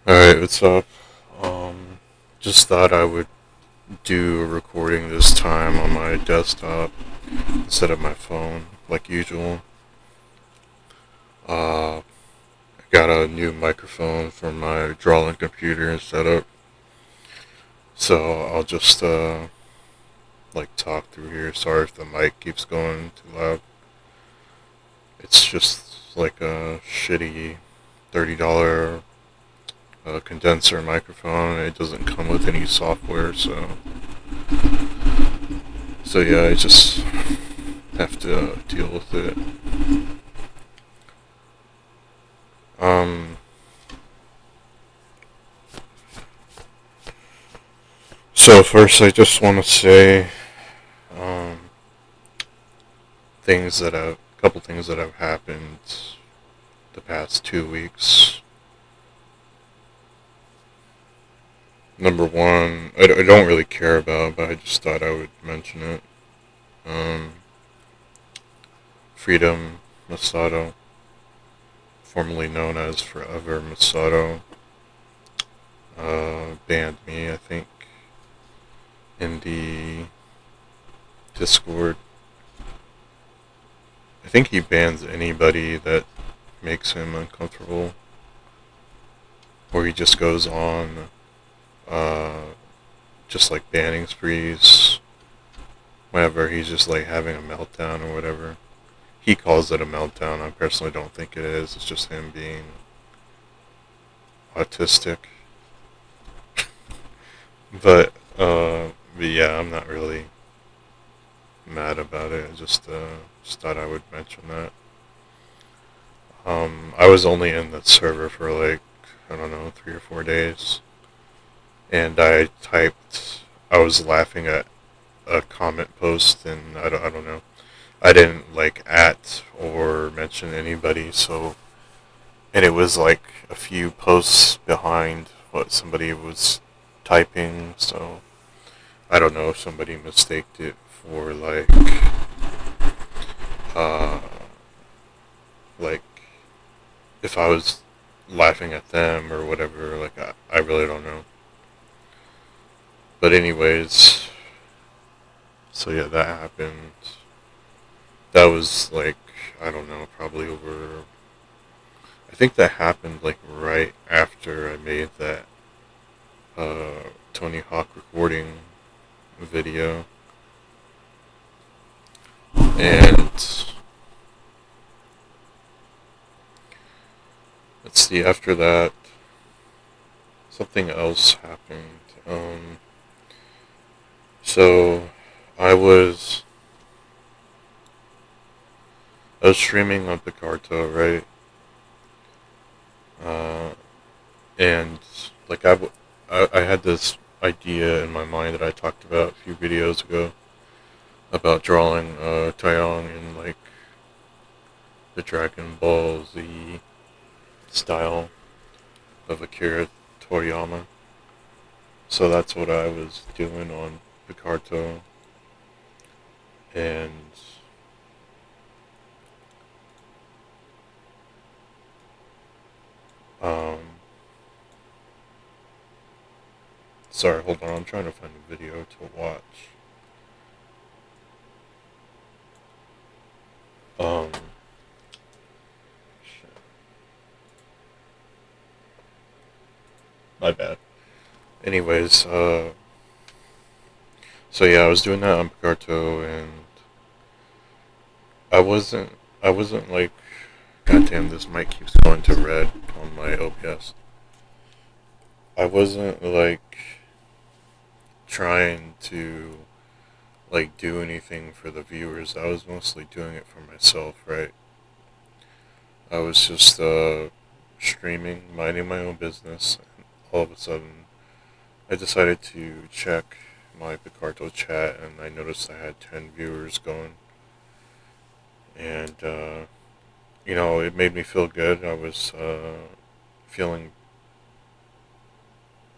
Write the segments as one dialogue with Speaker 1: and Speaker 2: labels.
Speaker 1: Alright, what's up? Just thought I would do a recording this time on my desktop instead of my phone, like usual. I got a new microphone for my drawing computer setup, so I'll just like talk through here. Sorry if the mic keeps going too loud. It's just like a shitty $30 condenser microphone. It doesn't come with any software, so yeah, I just have to deal with it. Um, so first, I just want to say um, a couple things that have happened the past 2 weeks. Number one, I don't really care about, but I just thought I would mention it. Um, Freedom Masato, formerly known as Forever Masato, banned me, I think, in the Discord. I think he bans anybody that makes him uncomfortable, or he just goes on uh, just like banning sprees whenever he's just like having a meltdown or whatever. He calls it a meltdown. I personally don't think it is. It's just him being autistic. But but yeah, I'm not really mad about it. I just thought I would mention that. I was only in the server for like, I don't know, 3 or 4 days, and I was laughing at a comment post, and I don't know. I didn't like at or mention anybody, so, and it was like a few posts behind what somebody was typing, so I don't know if somebody mistaked it for uh, like if I was laughing at them or whatever. Like I really don't know. But anyways, so yeah, that happened. That was like, I don't know, probably over. I think that happened like right after I made that Tony Hawk recording video, and let's see. After that, something else happened. So I was I was streaming on Picarto, right? Uh, and like I had this idea in my mind that I talked about a few videos ago about drawing Taeyong in like the Dragon Ball Z style of Akira Toriyama. So that's what I was doing on Picarto, and um, sorry, hold on, I'm trying to find a video to watch. Um, shit, my bad. Anyways, so yeah, I was doing that on Picarto, and I wasn't, I wasn't like, goddamn, this mic keeps going to red on my OBS. I wasn't like trying to like do anything for the viewers. I was mostly doing it for myself, right? I was just streaming, minding my own business, and all of a sudden I decided to check my Picarto chat, and I noticed I had 10 viewers going, and it made me feel good. I was feeling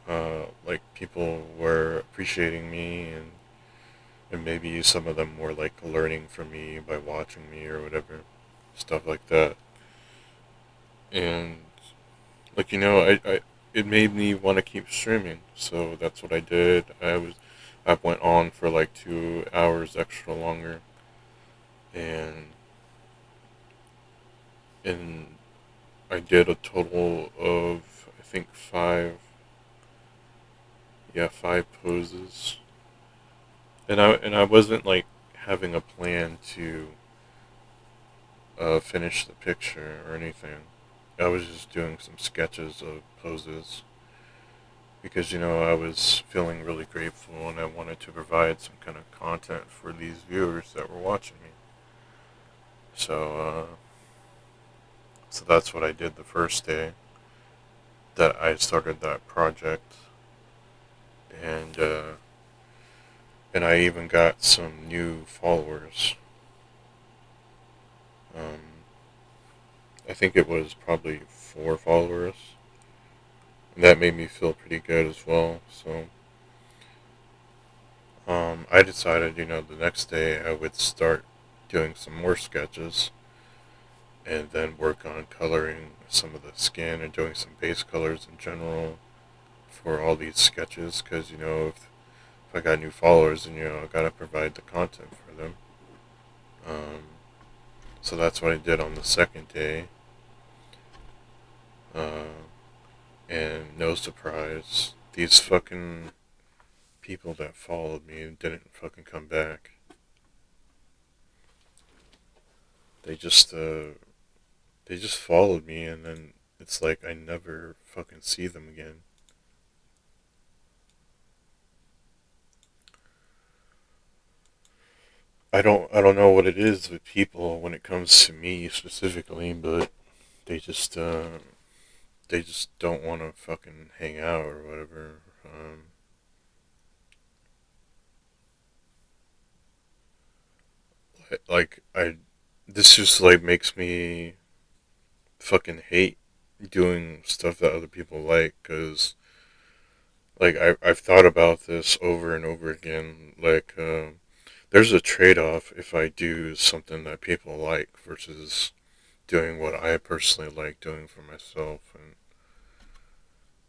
Speaker 1: like people were appreciating me, and maybe some of them were like learning from me by watching me or whatever, stuff like that. And like it made me want to keep streaming. So that's what I did. I went on for like 2 hours extra longer, and and I did a total of I think five poses, and I wasn't like having a plan to finish the picture or anything. I was just doing some sketches of poses because I was feeling really grateful and I wanted to provide some kind of content for these viewers that were watching me. So so that's what I did the first day that I started that project, and and I even got some new followers. Um, I think it was probably 4 followers. And that made me feel pretty good as well. So I decided, the next day I would start doing some more sketches and then work on coloring some of the skin and doing some base colors in general for all these sketches because, if I got new followers, then, I gotta provide the content for them. Um, so that's what I did on the second day. Uh, and no surprise, these fucking people that followed me didn't fucking come back. They just they just followed me, and then it's like I never fucking see them again. I don't know what it is with people when it comes to me specifically, but they just uh they just don't want to fucking hang out or whatever. Like I this just like makes me fucking hate doing stuff that other people like because like I've thought about this over and over again. Like there's a trade off if I do something that people like versus doing what I personally like doing for myself. And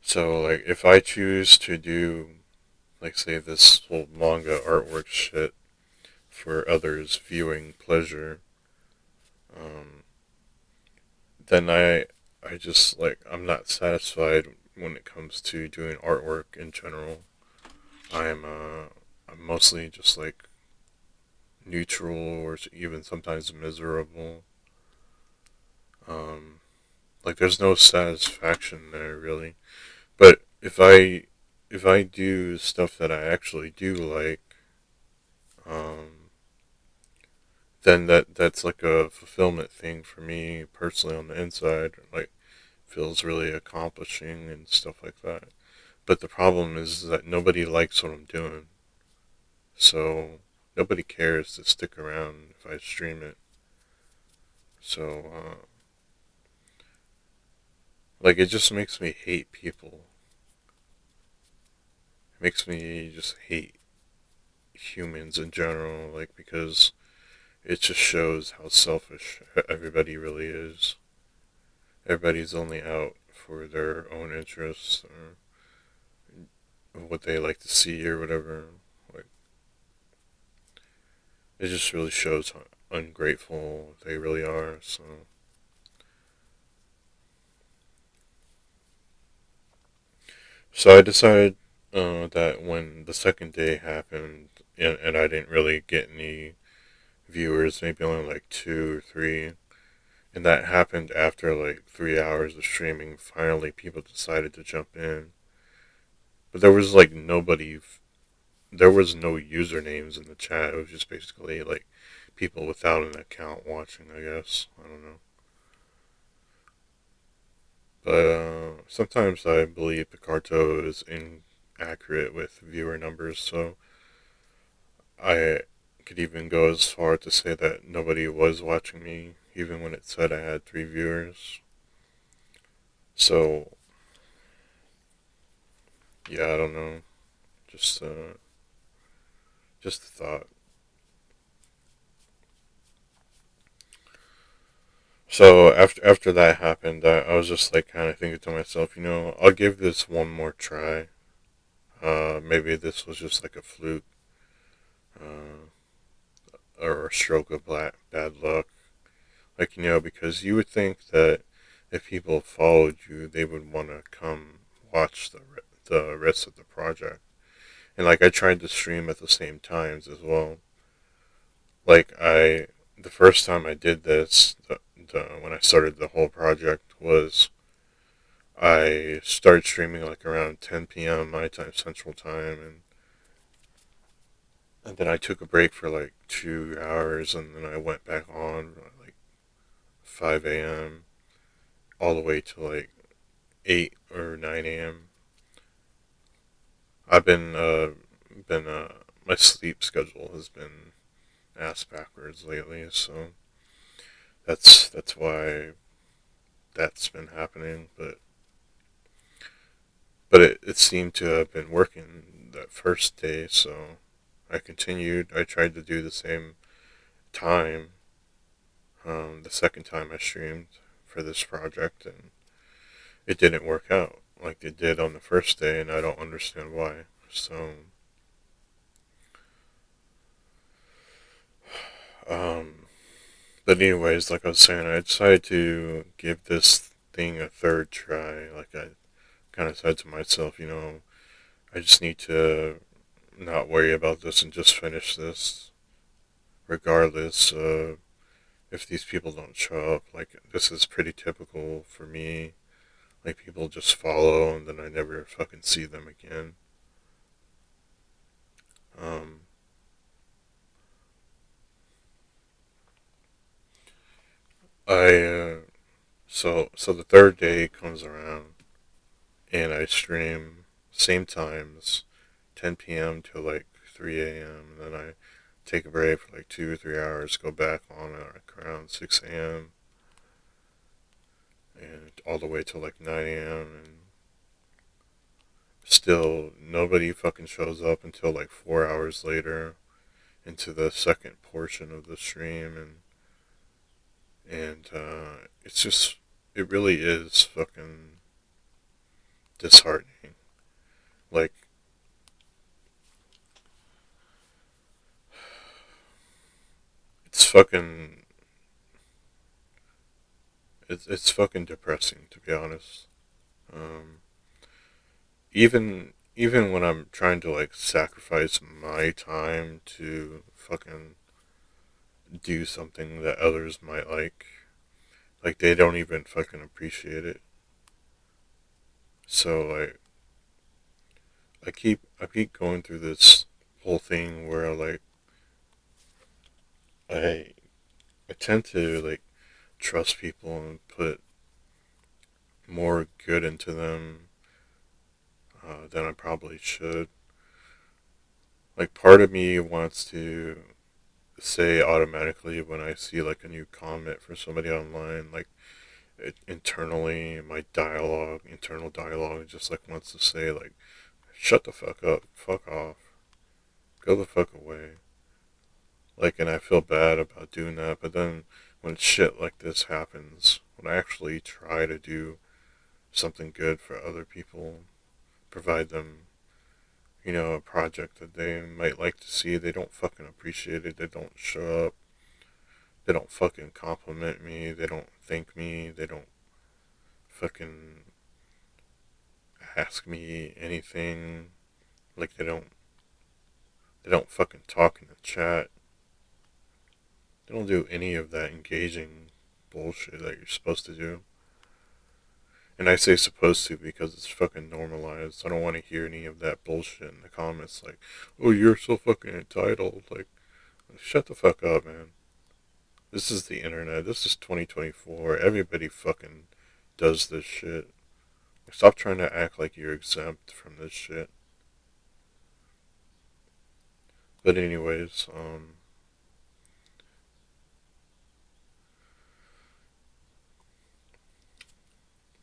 Speaker 1: so like if I choose to do like say this whole manga artwork shit for others viewing pleasure, um, then I just like I'm not satisfied when it comes to doing artwork in general. I'm mostly just like neutral or even sometimes miserable. Um, like there's no satisfaction there really. But if I do stuff that I actually do like, um, then that's like a fulfillment thing for me personally on the inside. Like feels really accomplishing and stuff like that. But the problem is that nobody likes what I'm doing, so nobody cares to stick around if I stream it. So like it just makes me hate people. It makes me just hate humans in general. Like because it just shows how selfish everybody really is. Everybody's only out for their own interests or what they like to see or whatever. Like it just really shows how ungrateful they really are. So I decided that when the second day happened and I didn't really get any viewers, maybe only like 2 or 3, and that happened after like 3 hours of streaming. Finally, people decided to jump in, but there was like nobody. There was no usernames in the chat. It was just basically like people without an account watching. I guess I don't know, but sometimes I believe Picarto is inaccurate with viewer numbers, so I could even go as far to say that nobody was watching me, even when it said I had 3 viewers. So yeah, I don't know. Just just a thought. So after that happened, I was just like kind of thinking to myself, I'll give this one more try. Maybe this was just like a fluke, uh, or a stroke of bad luck. Like, because you would think that if people followed you, they would want to come watch the rest of the project. And like, I tried to stream at the same times as well. Like, the first time I did this, when I started the whole project, was I started streaming like around 10 p.m. my time, Central Time, and then I took a break for like 2 hours, and then I went back on like 5 a.m. all the way to like 8 or 9 a.m. I've been my sleep schedule has been ass backwards lately, so that's why that's been happening. But it seemed to have been working that first day, so I continued. I tried to do the same time, the second time I streamed for this project, and it didn't work out like it did on the first day, and I don't understand why. So, um, but anyways, like I was saying, I decided to give this thing a third try. Like I kind of said to myself, I just need to not worry about this and just finish this, regardless if these people don't show up. Like this is pretty typical for me. Like people just follow and then I never fucking see them again. Um, I so the third day comes around and I stream same times, 10 p.m. to like 3 a.m. And then I take a break for like 2 or 3 hours, go back on at like around 6 a.m. and all the way till like 9 a.m. and still nobody fucking shows up until like 4 hours later into the second portion of the stream, and it's just it really is fucking disheartening. Like it's fucking it's fucking depressing to be honest. Um, even when I'm trying to like sacrifice my time to fucking do something that others might like they don't even fucking appreciate it. So like I keep going through this whole thing where I I tend to like trust people and put more good into them than I probably should. Like part of me wants to say automatically when I see like a new comment for somebody online, like internally my internal dialogue, just like wants to say like, shut the fuck up, fuck off, go the fuck away. Like, and I feel bad about doing that, but then when shit like this happens, when I actually try to do something good for other people, provide them, a project that they might like to see, they don't fucking appreciate it, they don't show up, they don't fucking compliment me, they don't thank me, they don't fucking ask me anything, like they don't fucking talk in the chat, they don't do any of that engaging bullshit that you're supposed to do. And I say supposed to because it's fucking normalized. I don't want to hear any of that bullshit in the comments like, oh, you're so fucking entitled. Like, shut the fuck up, man. This is the internet. This is 2024. Everybody fucking does this shit. Stop trying to act like you're exempt from this shit. But anyways,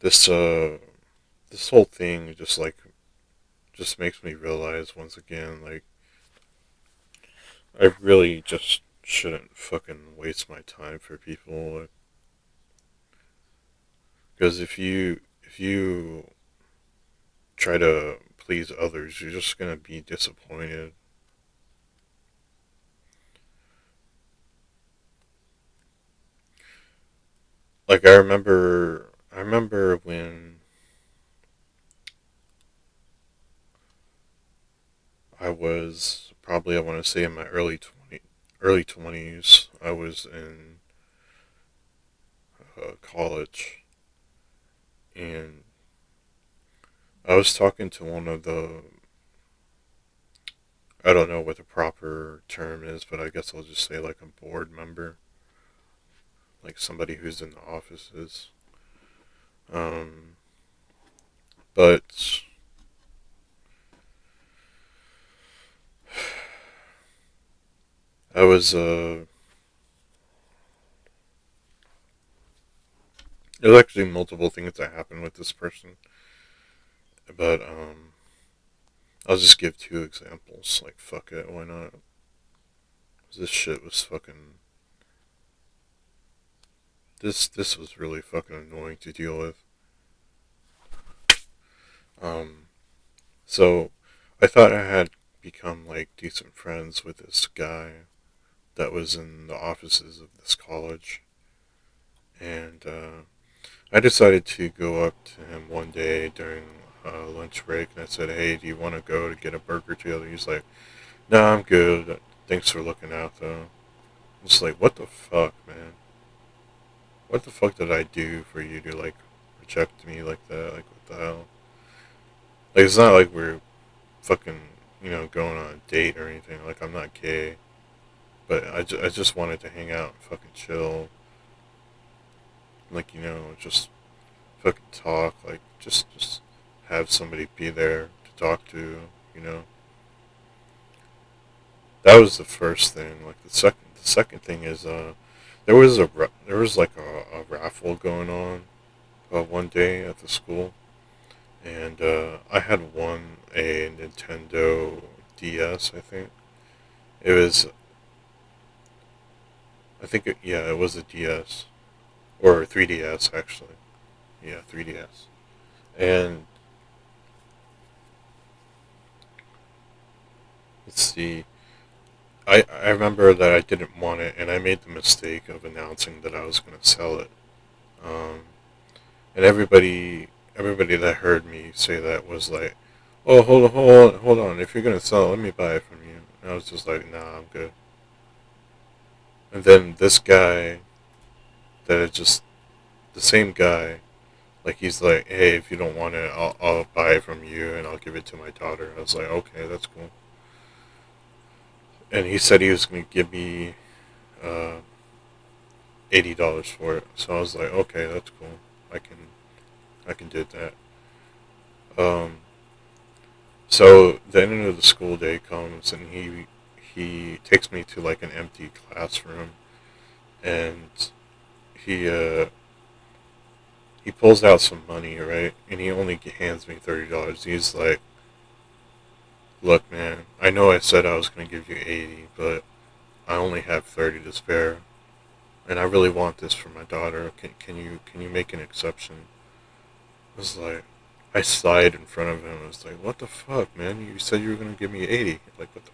Speaker 1: this this whole thing just makes me realize once again like I really just shouldn't fucking waste my time for people. Because if you try to please others, you're just gonna be disappointed. Like I remember when I was probably, I want to say, in my early 20s. I was in college, and I was talking to one of the, I don't know what the proper term is, but I guess I'll just say like a board member, like somebody who's in the offices. Um, but I was there's actually multiple things that happened with this person, but I'll just give two examples. Like fuck it, why not? This shit was fucking, this was really fucking annoying to deal with. Um, so I thought I had become like decent friends with this guy that was in the offices of this college, and I decided to go up to him one day during lunch break, and I said, "Hey, do you want to go to get a burger together?" He's like, "No, I'm good. Thanks for looking out, though." It's like, what the fuck, man? What the fuck did I do for you to like reject me like that? Like, what the hell? Like, it's not like we're fucking, going on a date or anything. Like, I'm not gay, but I just wanted to hang out and fucking chill. Like, just fucking talk. Like, just have somebody be there to talk to. You know, that was the first thing. Like the second thing is there was like a raffle going on one day at the school, and I had won a Nintendo DS. I think it was. Yeah, it was a DS or 3DS actually. Yeah, 3DS. And let's see. I remember that I didn't want it, and I made the mistake of announcing that I was going to sell it. Um, and everybody that heard me say that was like, "Oh, hold on! If you're going to sell it, let me buy it from you." And I was just like, "Nah, I'm good." And then this guy, that is just the same guy, like he's like, "Hey, if you don't want it, I'll buy it from you, and I'll give it to my daughter." I was like, "Okay, that's cool." And he said he was going to give me uh, $80 for it. So I was like, okay, that's cool. I can I can do that. Um, so the end of the school day comes, and he takes me to like an empty classroom, and he he pulls out some money, right, and he only hands me $30. He's like, "Look, man, I know I said I was gonna give you 80, but I only have 30 to spare, and I really want this for my daughter. Can you make an exception?" I was like, I sighed in front of him. I was like, "What the fuck, man? You said you were gonna give me 80. Like, what the?"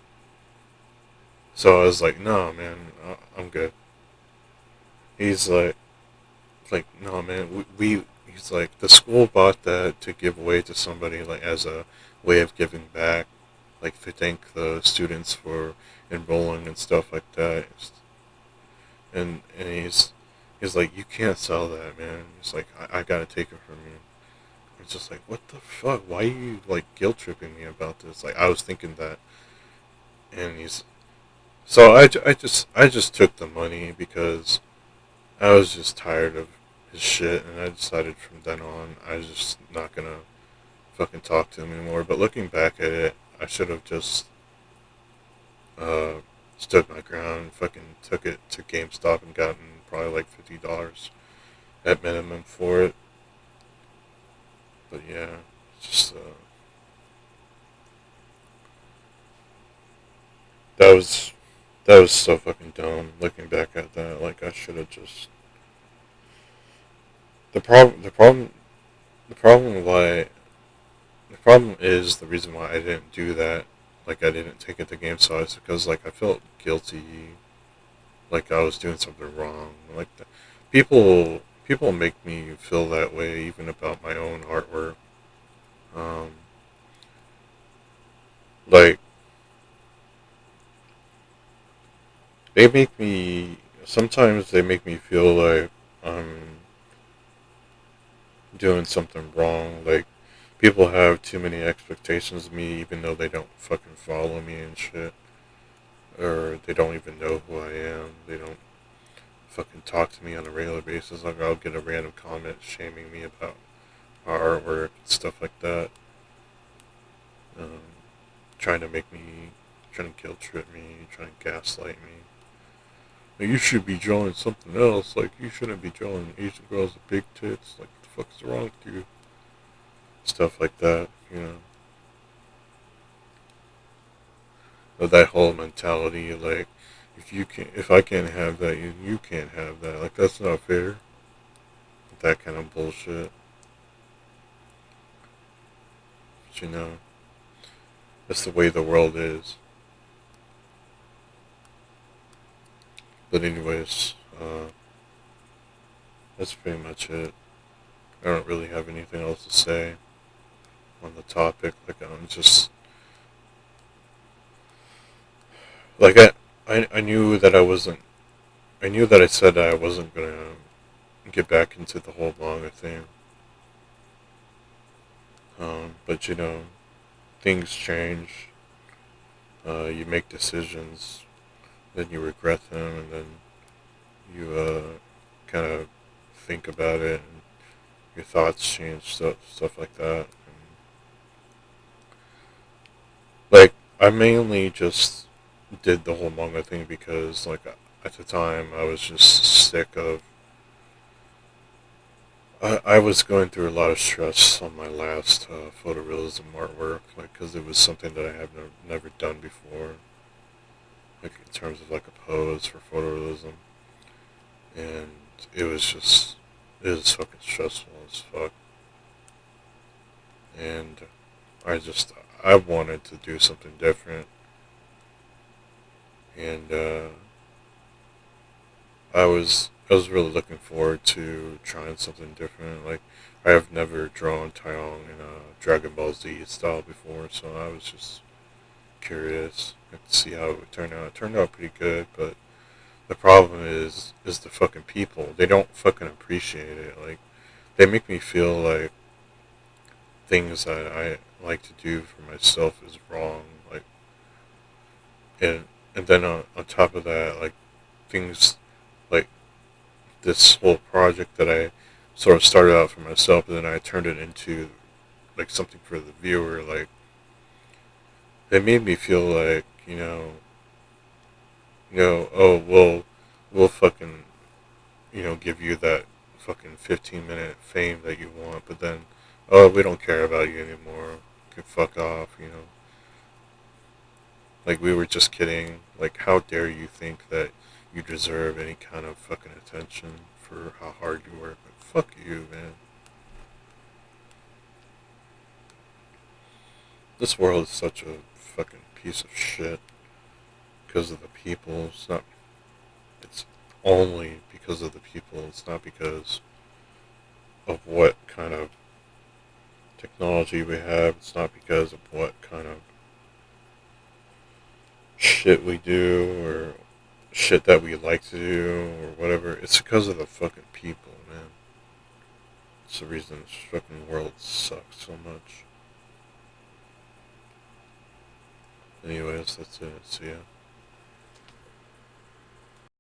Speaker 1: So I was like, "No, man, I'm good." He's like, "No, man, we." He's like, "The school bought that to give away to somebody, like as a way of giving back, like to thank the students for enrolling and stuff like that." And he's like, "You can't sell that, man." He's like, I gotta take it from you." It's just like, what the fuck? Why are you like guilt tripping me about this? Like, I was thinking that, and he's so I just took the money because I was just tired of his shit, and I decided from then on I was just not gonna fucking talk to him anymore. But looking back at it, I should have just uh stood my ground and fucking took it to GameStop and gotten probably like $50 at minimum for it. But yeah, just that was that was so fucking dumb. Looking back at that, like I should have just the problem, the problem, the problem why the problem is the reason why I didn't do that. Like I didn't take it to game size because like I felt guilty, like I was doing something wrong. Like people make me feel that way even about my own artwork. Um, like they make me sometimes they make me feel like I'm doing something wrong. Like people have too many expectations of me, even though they don't fucking follow me and shit, or they don't even know who I am. They don't fucking talk to me on a regular basis. Like I'll get a random comment shaming me about our artwork and stuff like that. Um, trying to make me, trying to guilt trip me, trying to gaslight me. Like, you should be drawing something else. Like you shouldn't be drawing Asian girls with big tits. Like what the fuck is wrong with you? Stuff like that. You know, of that whole mentality. Like if I can't have that, you can't have that. Like that's not fair. That kind of bullshit. But you know, that's the way the world is. But anyways, that's pretty much it. I don't really have anything else to say on the topic. Like I'm just like I knew that I wasn't. I knew that I said that I wasn't gonna get back into the whole manga thing. But you know, things change. You make decisions, then you regret them, and then you kind of think about it, and your thoughts change, stuff like that. And, like I mainly just did the whole manga thing because like at the time I was just sick of. I was going through a lot of stress on my last photorealism artwork, like because it was something that I have never done before, like in terms of like a pose for photorealism, and it was just it was fucking stressful as fuck, and I wanted to do something different, and I was really looking forward to trying something different. Like I have never drawn Taeyong in a Dragon Ball Z style before, so I was just curious to see how it would turn out. It turned out pretty good, but the problem is the fucking people. They don't fucking appreciate it. Like they make me feel like things that I like to do for myself is wrong. Like and and then on top of that, like things like this whole project that I sort of started out for myself, and then I turned it into like something for the viewer. Like it made me feel like oh we'll fucking give you that fucking 15-minute fame that you want, but then oh we don't care about you anymore. You can fuck off. Like we were just kidding. Like how dare you think that you deserve any kind of fucking attention for how hard you work? Like, fuck you, man. This world is such a fucking piece of shit because of the people. It's not. It's only because of the people. It's not because of what kind of technology we have. It's not because of what kind of shit we do or shit that we like to do or whatever. It's because of the fucking people, man. It's the reason this fucking world sucks so much. Anyways, that's it. See ya.